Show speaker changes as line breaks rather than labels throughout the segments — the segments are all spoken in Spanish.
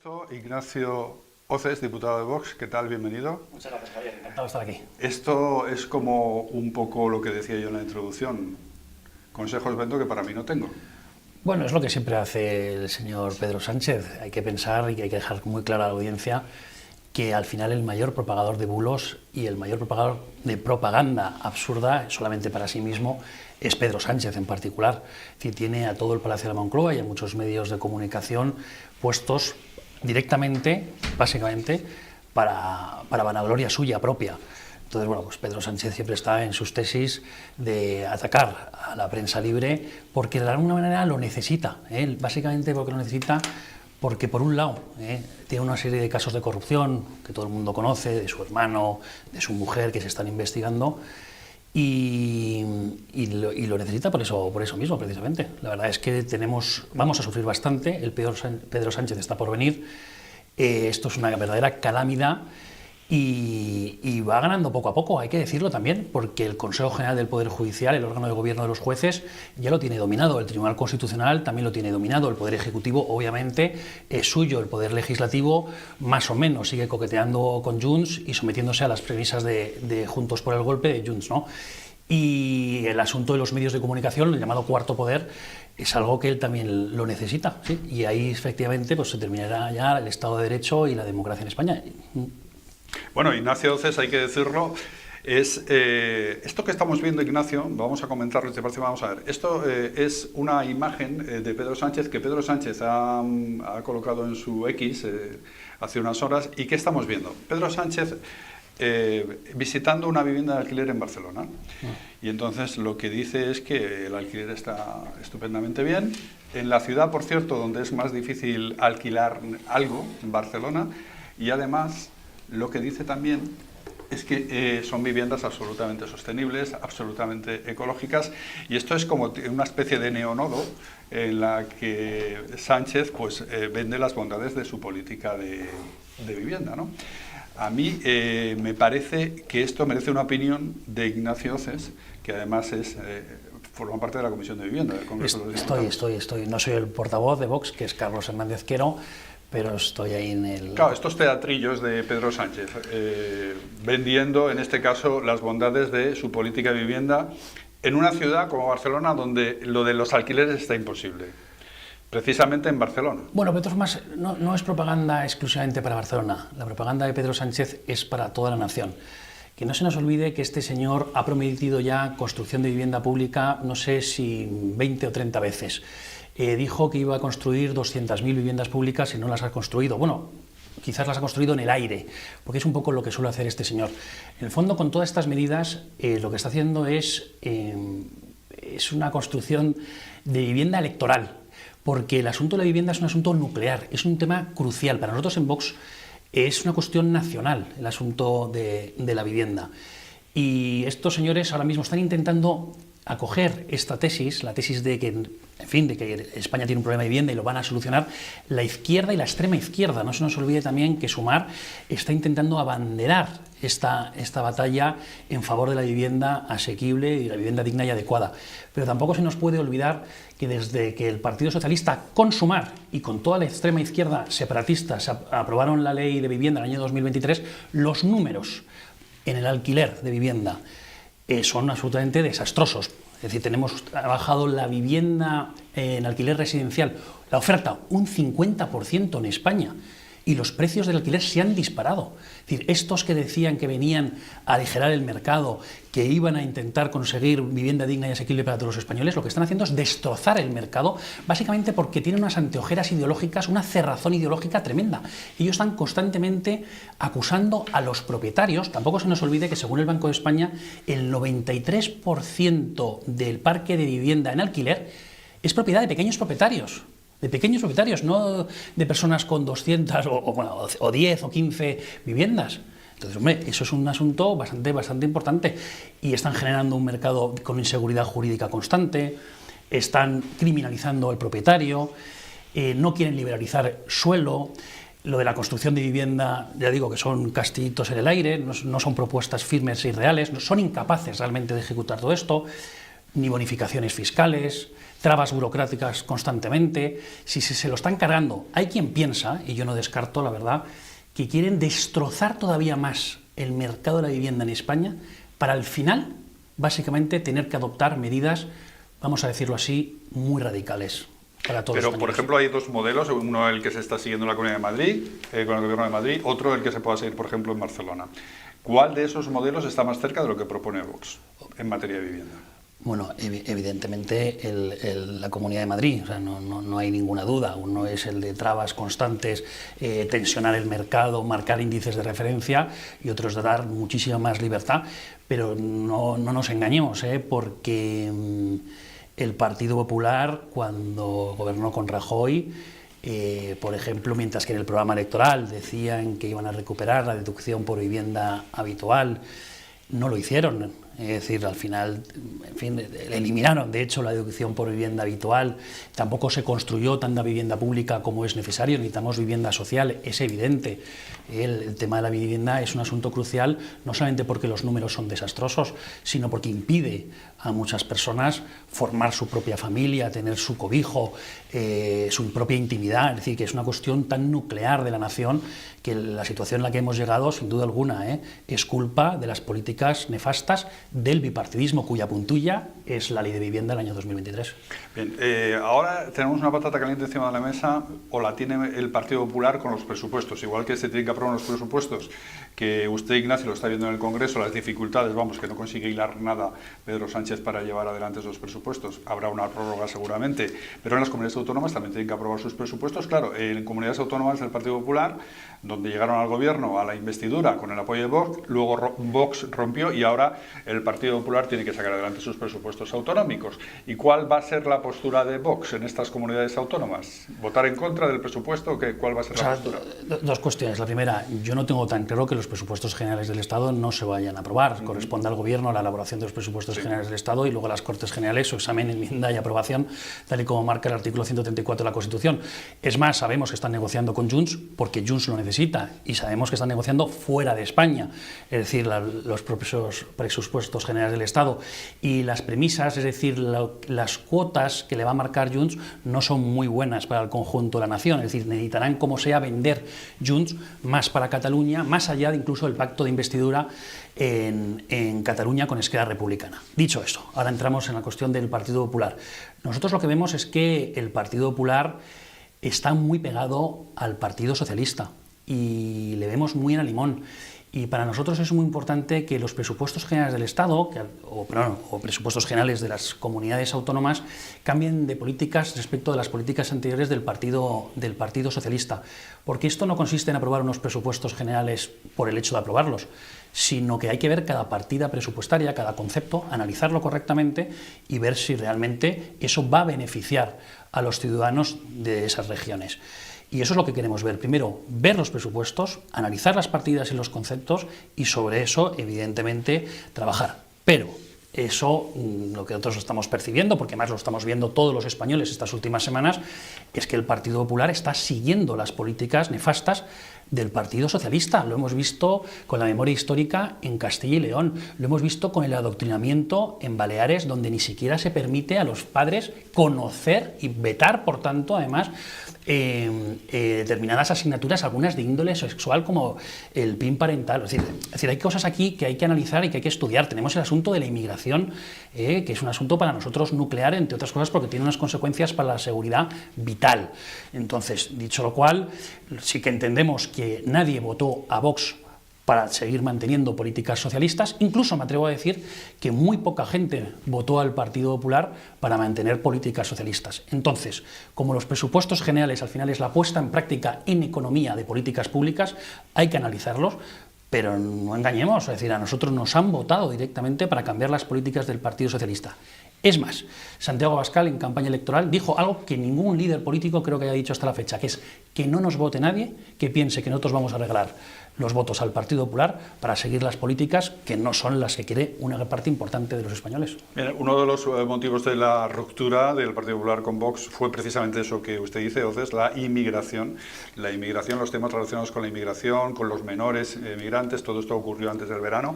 Alonso, Ignacio Oces, diputado de Vox, ¿qué tal? Bienvenido.
Muchas gracias, Javier. Encantado de estar aquí.
Esto es como un poco lo que decía yo en la introducción. Consejos vendo que para mí no tengo.
Bueno, es lo que siempre hace el señor Pedro Sánchez. Hay que pensar y hay que dejar muy clara a la audiencia que al final el mayor propagador de bulos y el mayor propagador de propaganda absurda solamente para sí mismo es Pedro Sánchez en particular. Es decir, tiene a todo el Palacio de la Moncloa y a muchos medios de comunicación puestos directamente, básicamente, para vanagloria suya propia. Entonces, bueno, pues Pedro Sánchez siempre está en sus tesis de atacar a la prensa libre porque de alguna manera lo necesita, básicamente porque lo necesita porque, por un lado, tiene una serie de casos de corrupción que todo el mundo conoce, de su hermano, de su mujer, que se están investigando, y lo necesita por eso mismo, precisamente. La verdad es que vamos a sufrir bastante, el Pedro Sánchez está por venir, esto es una verdadera calamidad, y va ganando poco a poco, hay que decirlo también, porque el Consejo General del Poder Judicial, el órgano de gobierno de los jueces, ya lo tiene dominado, el Tribunal Constitucional también lo tiene dominado, el Poder Ejecutivo obviamente es suyo, el Poder Legislativo más o menos sigue coqueteando con Junts y sometiéndose a las premisas de Juntos por el Golpe de Junts, ¿no? Y el asunto de los medios de comunicación, el llamado cuarto poder, es algo que él también lo necesita, ¿sí? Y ahí efectivamente pues, se terminará ya el Estado de Derecho y la democracia en España.
Bueno, Ignacio Oces, hay que decirlo, es esto que estamos viendo, Ignacio, vamos a comentarlo, ¿te parece? Vamos a ver. Esto es una imagen de Pedro Sánchez que Pedro Sánchez ha colocado en su X hace unas horas. ¿Y qué estamos viendo? Pedro Sánchez visitando una vivienda de alquiler en Barcelona. Y entonces lo que dice es que el alquiler está estupendamente bien. En la ciudad, por cierto, donde es más difícil alquilar algo, en Barcelona, y además lo que dice también es que son viviendas absolutamente sostenibles, absolutamente ecológicas, y esto es como una especie de neonodo en la que Sánchez pues, vende las bondades de su política de vivienda, ¿no? A mí me parece que esto merece una opinión de Ignacio Oces, que además forma parte de la Comisión de Vivienda del Congreso de los Diputados.
Estoy. No soy el portavoz de Vox, que es Carlos Hernández Quero, pero estoy ahí en el...
Claro, estos teatrillos de Pedro Sánchez, vendiendo en este caso las bondades de su política de vivienda en una ciudad como Barcelona, donde lo de los alquileres está imposible. Precisamente en Barcelona.
Bueno, pero de todas formas, no es propaganda exclusivamente para Barcelona. La propaganda de Pedro Sánchez es para toda la nación. Que no se nos olvide que este señor ha prometido ya construcción de vivienda pública, no sé si 20 o 30 veces. Dijo que iba a construir 200.000 viviendas públicas y no las ha construido. Bueno, quizás las ha construido en el aire, porque es un poco lo que suele hacer este señor. En el fondo, con todas estas medidas, lo que está haciendo es una construcción de vivienda electoral, porque el asunto de la vivienda es un asunto nuclear, es un tema crucial. Para nosotros en Vox es una cuestión nacional el asunto de la vivienda. Y estos señores ahora mismo están intentando acoger esta tesis, la tesis de que, en fin, de que España tiene un problema de vivienda y lo van a solucionar la izquierda y la extrema izquierda. No se nos olvide también que Sumar está intentando abanderar esta batalla en favor de la vivienda asequible y la vivienda digna y adecuada. Pero tampoco se nos puede olvidar que desde que el Partido Socialista, con Sumar y con toda la extrema izquierda separatista, se aprobaron la ley de vivienda en el año 2023, los números en el alquiler de vivienda son absolutamente desastrosos. Es decir, ha bajado la vivienda en alquiler residencial, la oferta, un 50% en España, y los precios del alquiler se han disparado. Es decir, estos que decían que venían a aligerar el mercado, que iban a intentar conseguir vivienda digna y asequible para todos los españoles, lo que están haciendo es destrozar el mercado, básicamente porque tienen unas anteojeras ideológicas, una cerrazón ideológica tremenda. Ellos están constantemente acusando a los propietarios. Tampoco se nos olvide que, según el Banco de España, el 93% del parque de vivienda en alquiler es propiedad de pequeños propietarios. De pequeños propietarios, no de personas con 200 o 10 o 15 viviendas. Entonces, hombre, eso es un asunto bastante importante. Y están generando un mercado con inseguridad jurídica constante, están criminalizando al propietario, no quieren liberalizar suelo. Lo de la construcción de vivienda, ya digo que son castillitos en el aire, no son propuestas firmes y reales, son incapaces realmente de ejecutar todo esto, ni bonificaciones fiscales, trabas burocráticas constantemente, si se lo están cargando. Hay quien piensa, y yo no descarto, la verdad, que quieren destrozar todavía más el mercado de la vivienda en España para al final, básicamente, tener que adoptar medidas, vamos a decirlo así, muy radicales para todos los españoles.
Por ejemplo, hay dos modelos, uno el que se está siguiendo en la Comunidad de Madrid, con el Gobierno de Madrid, otro el que se pueda seguir, por ejemplo, en Barcelona. ¿Cuál de esos modelos está más cerca de lo que propone Vox en materia de vivienda?
Bueno, evidentemente la Comunidad de Madrid, o sea, no hay ninguna duda. Uno es el de trabas constantes, tensionar el mercado, marcar índices de referencia, y otro es de dar muchísima más libertad. Pero no nos engañemos, porque el Partido Popular, cuando gobernó con Rajoy, por ejemplo, mientras que en el programa electoral decían que iban a recuperar la deducción por vivienda habitual, no lo hicieron. Es decir, al final, en fin, eliminaron, de hecho, la deducción por vivienda habitual. Tampoco se construyó tanta vivienda pública como es necesario. Necesitamos vivienda social, es evidente. El tema de la vivienda es un asunto crucial, no solamente porque los números son desastrosos, sino porque impide a muchas personas formar su propia familia, tener su cobijo, su propia intimidad. Es decir, que es una cuestión tan nuclear de la nación que la situación en la que hemos llegado, sin duda alguna, es culpa de las políticas nefastas del bipartidismo, cuya puntilla es la Ley de Vivienda del año 2023.
Bien, ahora tenemos una patata caliente encima de la mesa, o la tiene el Partido Popular con los presupuestos. Igual que se tienen que aprobar los presupuestos, que usted, Ignacio, lo está viendo en el Congreso, las dificultades, vamos, que no consigue hilar nada Pedro Sánchez para llevar adelante esos presupuestos. Habrá una prórroga seguramente, pero en las comunidades autónomas también tienen que aprobar sus presupuestos. Claro, en comunidades autónomas del Partido Popular, donde llegaron al gobierno, a la investidura, con el apoyo de Vox, luego Vox rompió y ahora el Partido Popular tiene que sacar adelante sus presupuestos autonómicos. ¿Y cuál va a ser la postura de Vox en estas comunidades autónomas? ¿Votar en contra del presupuesto? ¿Cuál va a ser la postura?
Dos cuestiones. La primera, yo no tengo tan claro que los presupuestos generales del Estado no se vayan a aprobar. Corresponde al Gobierno la elaboración de los presupuestos generales del Estado y luego a las Cortes Generales su examen, enmienda y aprobación, tal y como marca el artículo 134 de la Constitución. Es más, sabemos que están negociando con Junts porque Junts lo necesita, y sabemos que están negociando fuera de España, es decir, los propios presupuestos generales del Estado, y las premisas, es decir, las cuotas que le va a marcar Junts no son muy buenas para el conjunto de la nación. Es decir, necesitarán como sea vender Junts más para Cataluña, más allá de incluso del pacto de investidura en Cataluña con Esquerra Republicana. Dicho eso, ahora entramos en la cuestión del Partido Popular. Nosotros lo que vemos es que el Partido Popular está muy pegado al Partido Socialista y le vemos muy en limón. Y para nosotros es muy importante que los presupuestos generales del Estado, o presupuestos generales de las comunidades autónomas, cambien de políticas respecto de las políticas anteriores del Partido Socialista. Porque esto no consiste en aprobar unos presupuestos generales por el hecho de aprobarlos, sino que hay que ver cada partida presupuestaria, cada concepto, analizarlo correctamente y ver si realmente eso va a beneficiar a los ciudadanos de esas regiones. Y eso es lo que queremos ver. Primero, ver los presupuestos, analizar las partidas y los conceptos y sobre eso, evidentemente, trabajar. Pero eso, lo que nosotros estamos percibiendo, porque además lo estamos viendo todos los españoles estas últimas semanas, es que el Partido Popular está siguiendo las políticas nefastas del Partido Socialista. Lo hemos visto con la memoria histórica en Castilla y León, lo hemos visto con el adoctrinamiento en Baleares, donde ni siquiera se permite a los padres conocer y vetar, por tanto, además, determinadas asignaturas, algunas de índole sexual, como el PIN parental. Es decir, hay cosas aquí que hay que analizar y que hay que estudiar. Tenemos el asunto de la inmigración, que es un asunto para nosotros nuclear, entre otras cosas porque tiene unas consecuencias para la seguridad vital. Entonces, dicho lo cual, sí que entendemos que nadie votó a Vox para seguir manteniendo políticas socialistas. Incluso me atrevo a decir que muy poca gente votó al Partido Popular para mantener políticas socialistas. Entonces, como los presupuestos generales al final es la puesta en práctica en economía de políticas públicas, hay que analizarlos, pero no engañemos, es decir, a nosotros nos han votado directamente para cambiar las políticas del Partido Socialista. Es más, Santiago Abascal en campaña electoral dijo algo que ningún líder político creo que haya dicho hasta la fecha, que es que no nos vote nadie que piense que nosotros vamos a regalar los votos al Partido Popular para seguir las políticas que no son las que quiere una parte importante de los españoles.
Bien, uno de los motivos de la ruptura del Partido Popular con Vox fue precisamente eso que usted dice, Oces, la inmigración. La inmigración, los temas relacionados con la inmigración, con los menores migrantes, todo esto ocurrió antes del verano.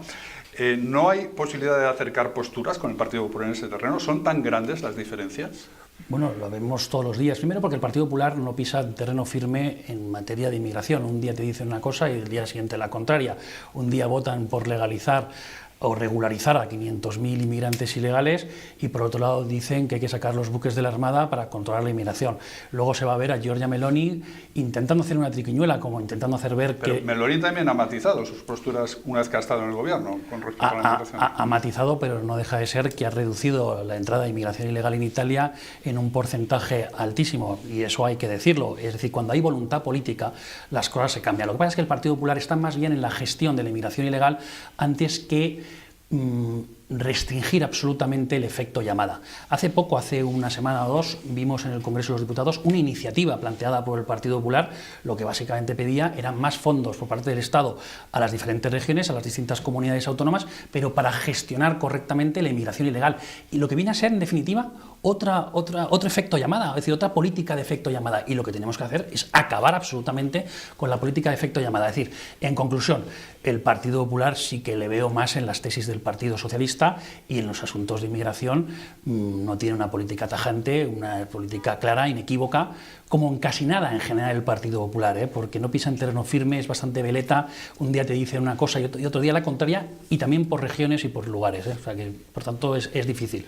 ¿No hay posibilidad de acercar posturas con el Partido Popular en ese terreno? ¿Son tan grandes las diferencias?
Bueno, lo vemos todos los días. Primero porque el Partido Popular no pisa terreno firme en materia de inmigración. Un día te dicen una cosa y el día siguiente la contraria. Un día votan por legalizar o regularizar a 500.000 inmigrantes ilegales y por otro lado dicen que hay que sacar los buques de la Armada para controlar la inmigración. Luego se va a ver a Giorgia Meloni intentando hacer una triquiñuela, como intentando hacer ver
Pero
que...
Meloni también ha matizado sus posturas una vez que ha estado en el gobierno con respecto a la inmigración.
Ha matizado, pero no deja de ser que ha reducido la entrada de inmigración ilegal en Italia en un porcentaje altísimo, y eso hay que decirlo. Es decir, cuando hay voluntad política, las cosas se cambian. Lo que pasa es que el Partido Popular está más bien en la gestión de la inmigración ilegal antes que restringir absolutamente el efecto llamada. Hace poco, hace una semana o dos, vimos en el Congreso de los Diputados una iniciativa planteada por el Partido Popular. Lo que básicamente pedía eran más fondos por parte del Estado a las diferentes regiones, a las distintas comunidades autónomas, pero para gestionar correctamente la inmigración ilegal. Y lo que viene a ser, en definitiva, otro efecto llamada, es decir, otra política de efecto llamada. Y lo que tenemos que hacer es acabar absolutamente con la política de efecto llamada. Es decir, en conclusión, el Partido Popular sí que le veo más en las tesis del Partido Socialista, y en los asuntos de inmigración no tiene una política tajante, una política clara, inequívoca, como en casi nada en general el Partido Popular, porque no pisa en terreno firme, es bastante veleta, un día te dice una cosa y otro día la contraria, y también por regiones y por lugares, o sea que, por tanto, es difícil.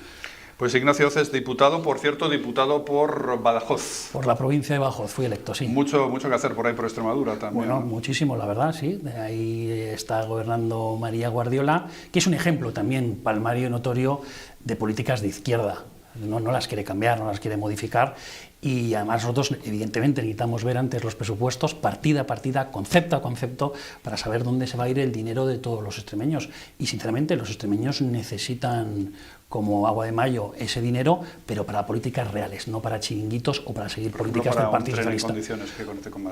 Pues Ignacio Hoces, diputado, por cierto, diputado por Badajoz.
Por la provincia de Badajoz, fui electo, sí.
Mucho que hacer por ahí, por Extremadura también.
Bueno,
¿no?
Muchísimo, la verdad, sí. Ahí está gobernando María Guardiola, que es un ejemplo también palmario y notorio de políticas de izquierda. No las quiere cambiar, no las quiere modificar, y además nosotros evidentemente necesitamos ver antes los presupuestos, partida a partida, concepto a concepto, para saber dónde se va a ir el dinero de todos los extremeños. Y sinceramente los extremeños necesitan como agua de mayo ese dinero, pero para políticas reales, no para chiringuitos o para seguir políticas del Partido Socialista.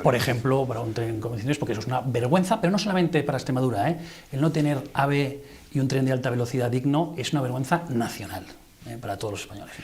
Por ejemplo, para un tren en condiciones, porque eso es una vergüenza, pero no solamente para Extremadura, el no tener AVE y un tren de alta velocidad digno es una vergüenza nacional, para todos los españoles.